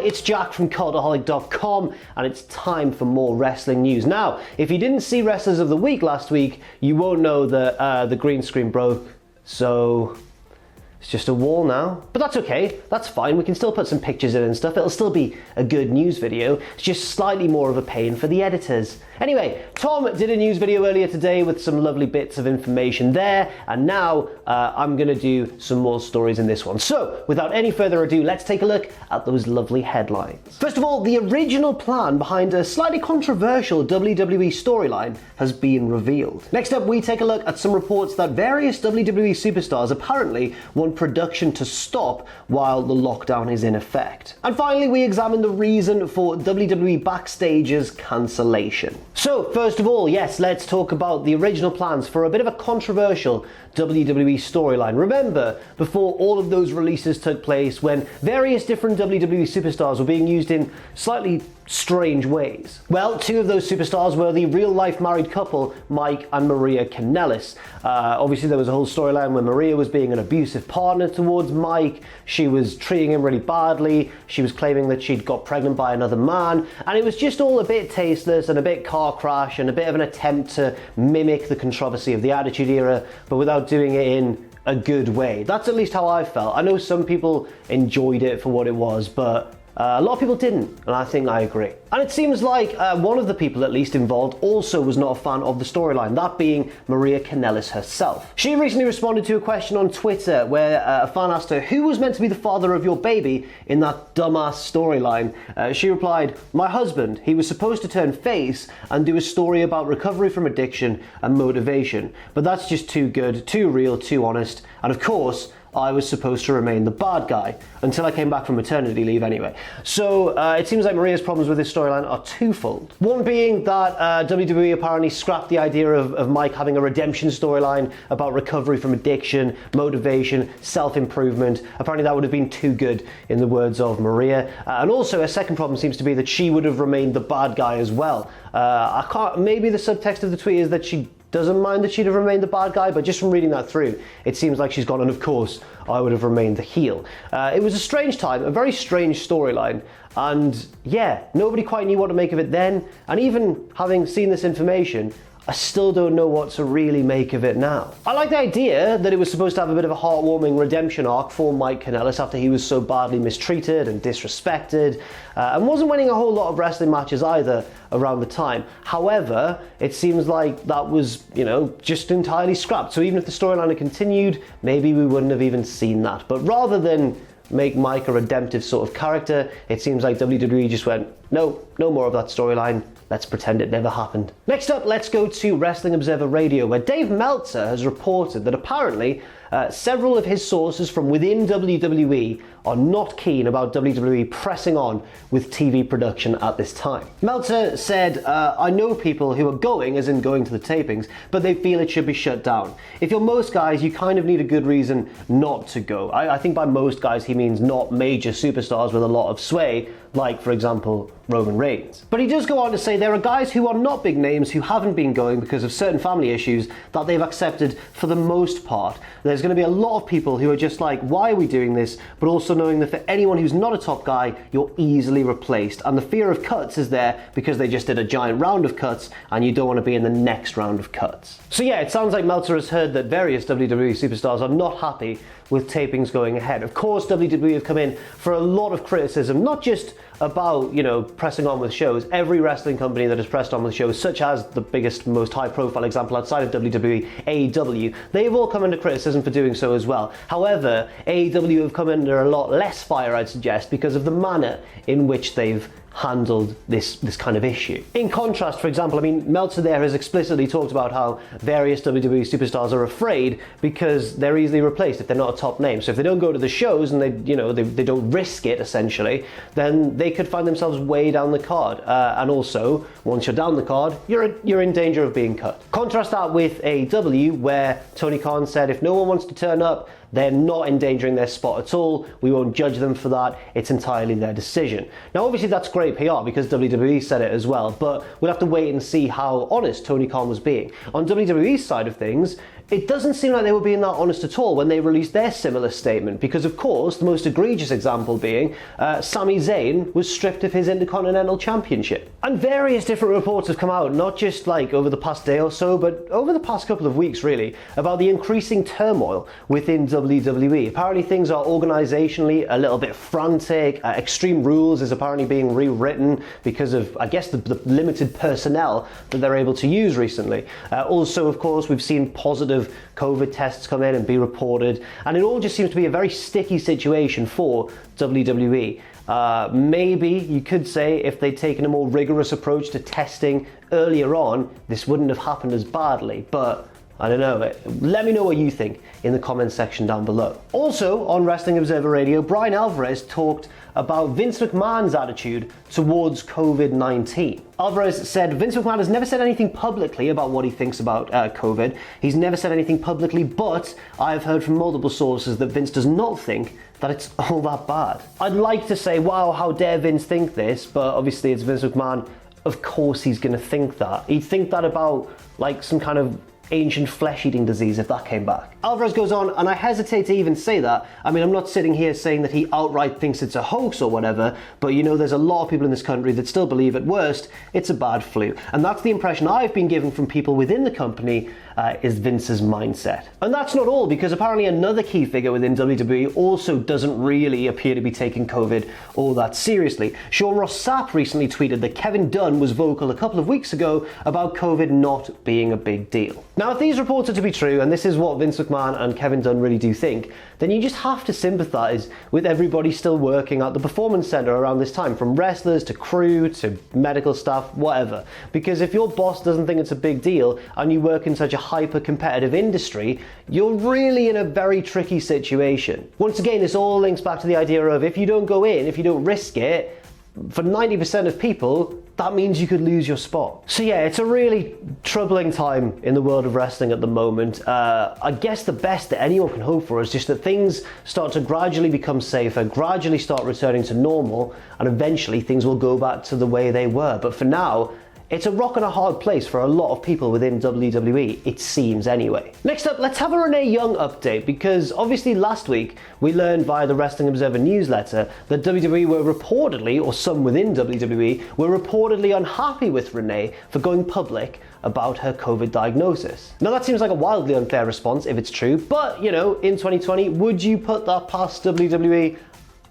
it's Jack from Cultaholic.com, and it's time for more wrestling news. Now, if you didn't see Wrestlers of the Week last week, you won't know that the green screen broke, so it's just a wall now. But that's okay, that's fine, we can still put some pictures in and stuff. It'll still be a good news video. It's just slightly more of a pain for the editors. Anyway, Tom did a news video earlier today with some lovely bits of information there, and now I'm gonna do some more stories in this one. So, without any further ado, let's take a look at those lovely headlines. First of all, the original plan behind a slightly controversial WWE storyline has been revealed. Next up, we take a look at some reports that various WWE superstars apparently want production to stop while the lockdown is in effect. And finally, we examine the reason for WWE Backstage's cancellation. So, first of all, yes, let's talk about the original plans for a bit of a controversial WWE storyline. Remember, before all of those releases took place, when various different WWE superstars were being used in slightly strange ways. Well, two of those superstars were the real-life married couple, Mike and Maria Kanellis. Obviously, there was a whole storyline where Maria was being an abusive partner towards Mike. She was treating him really badly. She was claiming that she'd got pregnant by another man. And it was just all a bit tasteless and a bit car crash and a bit of an attempt to mimic the controversy of the Attitude Era, but without doing it in a good way. That's at least how I felt. I know some people enjoyed it for what it was, but a lot of people didn't, and I think I agree. And it seems like one of the people at least involved also was not a fan of the storyline, that being Maria Kanellis herself. She recently responded to a question on Twitter where a fan asked her who was meant to be the father of your baby in that dumbass storyline. She replied, "My husband. He was supposed to turn face and do a story about recovery from addiction and motivation, but that's just too good, too real, too honest, and of course, I was supposed to remain the bad guy until I came back from maternity leave anyway." So it seems like Maria's problems with this storyline are twofold. One being that WWE apparently scrapped the idea of Mike having a redemption storyline about recovery from addiction, motivation, self-improvement. Apparently that would have been too good in the words of Maria. And also a second problem seems to be that she would have remained the bad guy as well. Maybe the subtext of the tweet is that she doesn't mind that she'd have remained the bad guy, but just from reading that through, it seems like she's gone, and of course, I would have remained the heel. It was a strange time, a very strange storyline, and yeah, nobody quite knew what to make of it then, and even having seen this information, I still don't know what to really make of it now. I like the idea that it was supposed to have a bit of a heartwarming redemption arc for Mike Kanellis after he was so badly mistreated and disrespected, and wasn't winning a whole lot of wrestling matches either around the time. However, it seems like that was, just entirely scrapped. So even if the storyline had continued, maybe we wouldn't have even seen that. But rather than make Mike a redemptive sort of character, it seems like WWE just went, no more of that storyline. Let's pretend it never happened. Next up, let's go to Wrestling Observer Radio, where Dave Meltzer has reported that apparently several of his sources from within WWE are not keen about WWE pressing on with TV production at this time. Meltzer said, "I know people who are going, as in going to the tapings, but they feel it should be shut down. If you're most guys, you kind of need a good reason not to go." I think by most guys he means not major superstars with a lot of sway, like, for example, Roman Reigns. But he does go on to say there are guys who are not big names who haven't been going because of certain family issues that they've accepted for the most part. There's going to be a lot of people who are just like, why are we doing this? But also knowing that for anyone who's not a top guy, you're easily replaced. And the fear of cuts is there because they just did a giant round of cuts and you don't want to be in the next round of cuts. So yeah, it sounds like Meltzer has heard that various WWE superstars are not happy with tapings going ahead. Of course, WWE have come in for a lot of criticism, not just about, pressing on with shows. Every wrestling company that has pressed on with shows, such as the biggest, most high-profile example outside of WWE, AEW, they have all come under criticism for doing so as well. However, AEW have come under a lot less fire, I'd suggest, because of the manner in which they've handled this kind of issue. In contrast, for example, Meltzer there has explicitly talked about how various WWE superstars are afraid because they're easily replaced if they're not a top name. So if they don't go to the shows and they don't risk it essentially, then they could find themselves way down the card. And also, once you're down the card, you're in danger of being cut. Contrast that with AEW, where Tony Khan said if no one wants to turn up, they're not endangering their spot at all. We won't judge them for that. It's entirely their decision. Now, obviously, that's great PR because WWE said it as well, but we'll have to wait and see how honest Tony Khan was being. On WWE's side of things, it doesn't seem like they were being that honest at all when they released their similar statement, because of course the most egregious example being Sami Zayn was stripped of his Intercontinental Championship. And various different reports have come out, not just like over the past day or so, but over the past couple of weeks really, about the increasing turmoil within WWE. Apparently things are organisationally a little bit frantic. Extreme Rules is apparently being rewritten because of, I guess, the limited personnel that they're able to use recently. Also, of course, we've seen positive COVID tests come in and be reported, and it all just seems to be a very sticky situation for WWE. Maybe you could say if they'd taken a more rigorous approach to testing earlier on, this wouldn't have happened as badly, but I don't know. Let me know what you think in the comments section down below. Also, on Wrestling Observer Radio, Bryan Alvarez talked about Vince McMahon's attitude towards COVID-19. Alvarez said Vince McMahon has never said anything publicly about what he thinks about COVID. He's never said anything publicly, but I've heard from multiple sources that Vince does not think that it's all that bad. I'd like to say, wow, how dare Vince think this, but obviously it's Vince McMahon. Of course he's going to think that. He'd think that about like some kind of ancient flesh-eating disease if that came back. Alvarez goes on, and I hesitate to even say that. I mean, I'm not sitting here saying that he outright thinks it's a hoax or whatever, but you know, there's a lot of people in this country that still believe at worst it's a bad flu. And that's the impression I've been given from people within the company is Vince's mindset. And that's not all, because apparently another key figure within WWE also doesn't really appear to be taking COVID all that seriously. Sean Ross Sapp recently tweeted that Kevin Dunn was vocal a couple of weeks ago about COVID not being a big deal. Now, if these reports are to be true, and this is what Vince McMahon and Kevin Dunn really do think, then you just have to sympathise with everybody still working at the Performance Centre around this time, from wrestlers to crew to medical staff, whatever. Because if your boss doesn't think it's a big deal and you work in such a hyper-competitive industry, you're really in a very tricky situation. Once again, this all links back to the idea of if you don't go in, if you don't risk it, for 90% of people, that means you could lose your spot. So yeah, it's a really troubling time in the world of wrestling at the moment. I guess the best that anyone can hope for is just that things start to gradually become safer, gradually start returning to normal, and eventually things will go back to the way they were. But for now, it's a rock and a hard place for a lot of people within WWE, it seems anyway. Next up, let's have a Renee Young update, because obviously last week we learned via the Wrestling Observer newsletter that WWE were reportedly, or some within WWE, were reportedly unhappy with Renee for going public about her COVID diagnosis. Now that seems like a wildly unfair response if it's true, but you know, in 2020, would you put that past WWE?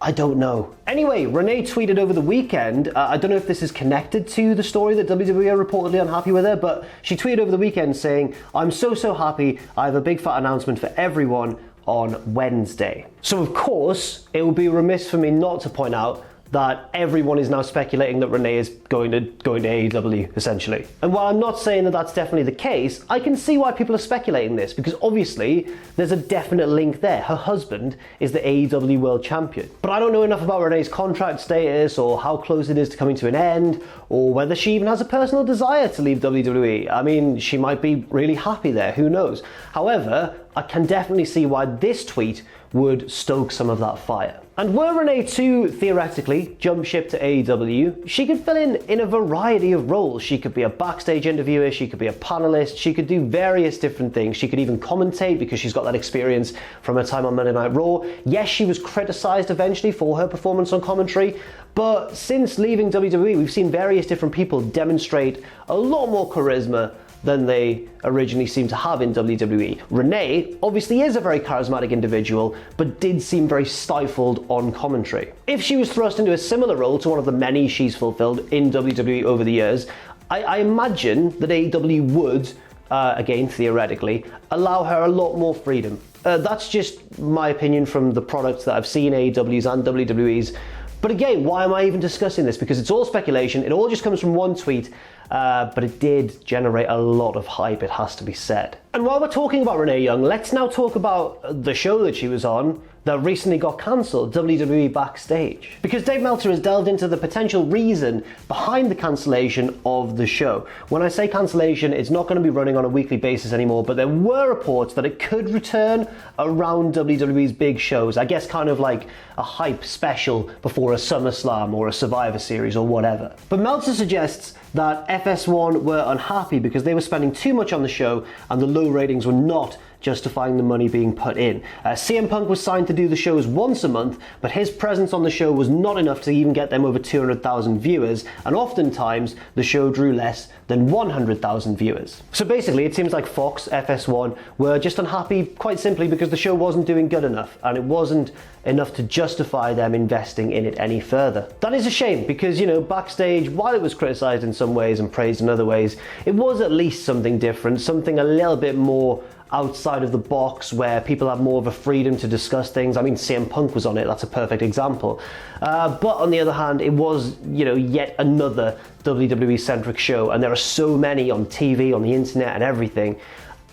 I don't know. Anyway, Renee tweeted over the weekend, I don't know if this is connected to the story that WWE are reportedly unhappy with her, but she tweeted over the weekend saying, "I'm so happy, I have a big fat announcement for everyone on Wednesday." So of course, it would be remiss for me not to point out that everyone is now speculating that Renee is going to AEW, essentially. And while I'm not saying that that's definitely the case, I can see why people are speculating this, because obviously there's a definite link there. Her husband is the AEW World Champion. But I don't know enough about Renee's contract status, or how close it is to coming to an end, or whether she even has a personal desire to leave WWE. I mean, she might be really happy there, who knows? However, I can definitely see why this tweet would stoke some of that fire. And were Renee to, theoretically, jump ship to AEW, she could fill in a variety of roles. She could be a backstage interviewer, she could be a panelist, she could do various different things. She could even commentate because she's got that experience from her time on Monday Night Raw. Yes, she was criticised eventually for her performance on commentary, but since leaving WWE, we've seen various different people demonstrate a lot more charisma than they originally seemed to have in WWE. Renee obviously is a very charismatic individual, but did seem very stifled on commentary. If she was thrust into a similar role to one of the many she's fulfilled in WWE over the years, I imagine that AEW would, again theoretically, allow her a lot more freedom. That's just my opinion from the products that I've seen, AEW's and WWE's. But again, why am I even discussing this? Because it's all speculation, it all just comes from one tweet, but it did generate a lot of hype, it has to be said. And while we're talking about Renee Young, let's now talk about the show that she was on that recently got cancelled, WWE Backstage. Because Dave Meltzer has delved into the potential reason behind the cancellation of the show. When I say cancellation, it's not going to be running on a weekly basis anymore, but there were reports that it could return around WWE's big shows. I guess kind of like a hype special before a SummerSlam or a Survivor Series or whatever. But Meltzer suggests that FS1 were unhappy because they were spending too much on the show and the low ratings were not justifying the money being put in. CM Punk was signed to do the shows once a month, but his presence on the show was not enough to even get them over 200,000 viewers, and oftentimes the show drew less than 100,000 viewers. So basically, it seems like Fox, FS1, were just unhappy quite simply because the show wasn't doing good enough, and it wasn't enough to justify them investing in it any further. That is a shame because, you know, Backstage, while it was criticised in some ways and praised in other ways, it was at least something different, something a little bit more outside of the box where people have more of a freedom to discuss things. I mean, CM Punk was on it, that's a perfect example. But on the other hand, it was, you know, yet another WWE-centric show, and there are so many on TV, on the internet and everything,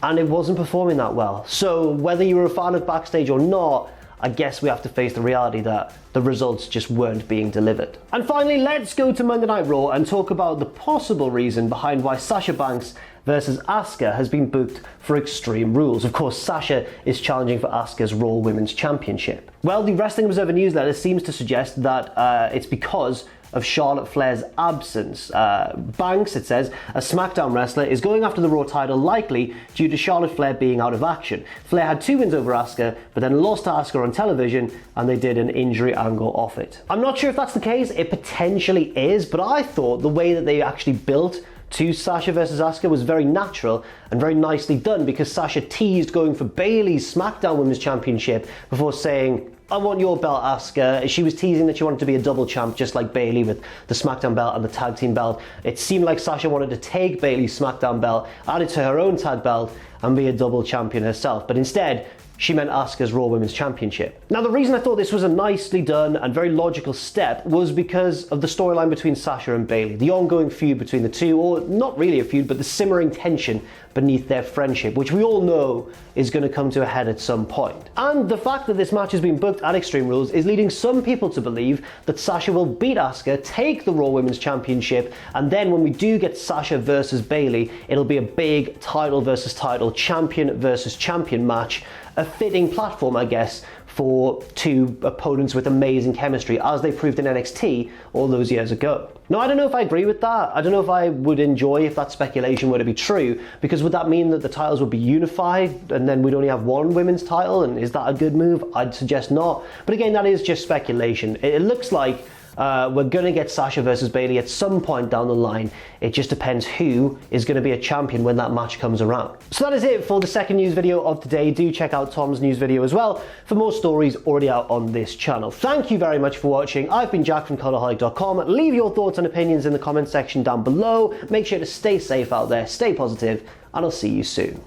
and it wasn't performing that well. So whether you were a fan of Backstage or not, I guess we have to face the reality that the results just weren't being delivered. And finally, let's go to Monday Night Raw and talk about the possible reason behind why Sasha Banks versus Asuka has been booked for Extreme Rules. Of course, Sasha is challenging for Asuka's Raw Women's Championship. Well, the Wrestling Observer newsletter seems to suggest that it's because of Charlotte Flair's absence. Banks, it says, a SmackDown wrestler, is going after the Raw title likely due to Charlotte Flair being out of action. Flair had 2 wins over Asuka, but then lost to Asuka on television, and they did an injury angle off it. I'm not sure if that's the case, it potentially is, but I thought the way that they actually built to Sasha versus Asuka was very natural and very nicely done, because Sasha teased going for Bayley's SmackDown Women's Championship before saying, I want your belt, Asuka. She was teasing that she wanted to be a double champ, just like Bayley with the SmackDown belt and the tag team belt. It seemed like Sasha wanted to take Bayley's SmackDown belt, add it to her own tag belt, and be a double champion herself. But instead, she meant Asuka's Raw Women's Championship. Now, the reason I thought this was a nicely done and very logical step was because of the storyline between Sasha and Bayley, the ongoing feud between the two, or not really a feud, but the simmering tension beneath their friendship, which we all know is going to come to a head at some point. And the fact that this match has been booked at Extreme Rules is leading some people to believe that Sasha will beat Asuka, take the Raw Women's Championship, and then when we do get Sasha versus Bayley, it'll be a big title versus title, champion versus champion match, a fitting platform, I guess, for two opponents with amazing chemistry, as they proved in NXT all those years ago. Now, I don't know if I agree with that. I don't know if I would enjoy if that speculation were to be true, because would that mean that the titles would be unified and then we'd only have one women's title? And is that a good move? I'd suggest not. But again, that is just speculation. It looks like we're going to get Sasha versus Bayley at some point down the line. It just depends who is going to be a champion when that match comes around. So that is it for the second news video of today. Do check out Tom's news video as well for more stories already out on this channel. Thank you very much for watching. I've been Jack from Cultaholic.com. Leave your thoughts and opinions in the comment section down below. Make sure to stay safe out there, stay positive, and I'll see you soon.